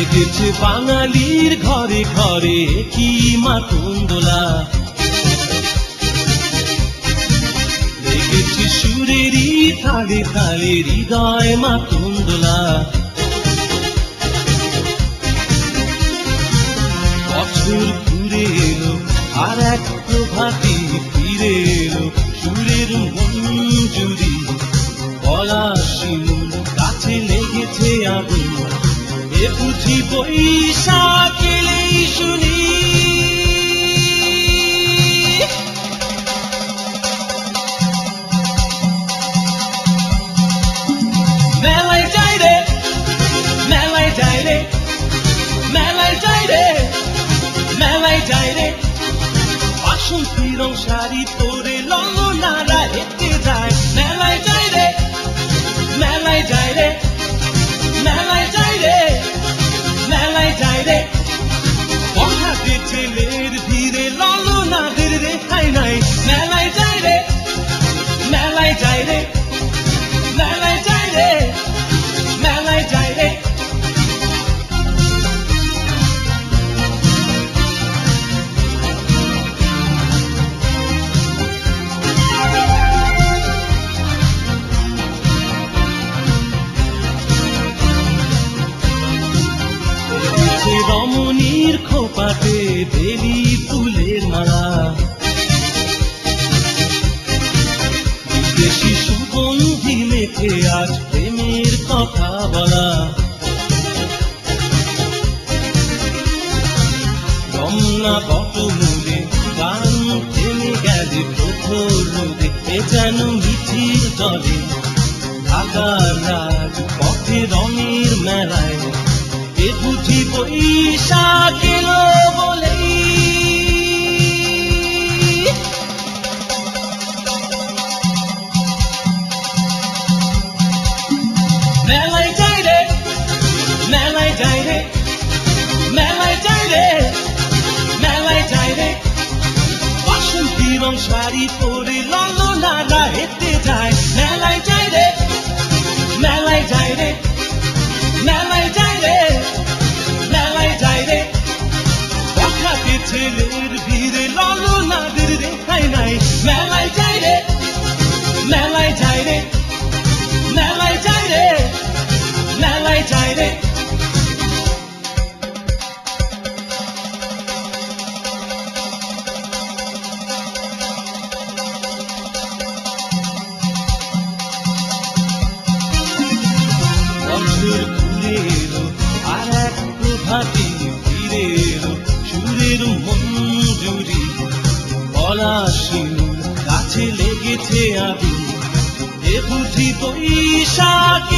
লেগেছে বাঙালির ঘরে ঘরে কি মাতঙ্গলা, লেগেছে সুরেরই তালে তালে হৃদয় মাতঙ্গলা। বছর ঘুরে এলো আর এক প্রভাতী ফিরে এলো সুরের মঞ্জুরি, গলা শিমুল কাছে লেগেছে আগুন, এ বুঝি বৈশাখ এলেই শুনি। মেলায় যাই রে, মেলায় যাই রে, মেলায় যাই রে, মেলায় যাই রে, বাসন্তী রং শাড়ি পরে ললনারা হেঁটে যায়। মেলায় যাই রে, মেলায় যাই রে, মেলায় যাই রে, মেলায় যাই রে, বখাটে ছেলের ভিড়ে ললনাদের রেখাই নাই। মেলায় যাই রে, মেলায় যাই রে, মেলায় যাই রে, মেলায় যাই রে। রমণীর খোপাতে বেলি ফুলের মালা, বিদেশি সুগন্ধি মেখে আজ প্রেমের কথা বলা। রমনা বটমূলে গান থেমে গেলে প্রখর রোদে, এ যেন মিছিল জলে ঢাকার রাজ পথে রঙের মেলায়, এ বুঝি বৈশাখ এলো বলেই। মেলায় যাই রে, মেলায় যাই রে, মেলায় যাই রে, মেলায় যাই রে, বাসন্তী রং শাড়ি পরে ললনারা হেঁটে যায়। মেলায় যাই রে, মেলায় যাই রে, মেলায় যাই রে, মেলায় যাই রে, বখাটে ছেলের ভিড়ে ললনাদের রেখাই নাই। মেলায় যাই রে, মেলায় যাই রে, মেলায় যাই রে, মেলায় যাই রে। বছর ঘুরে এলো আর এক প্রভাতী ফিরে এলো সুরের মঞ্জুরি, গলা শিমুল কাছে লেগেছে আগুন, এ বুঝি বৈশাখ।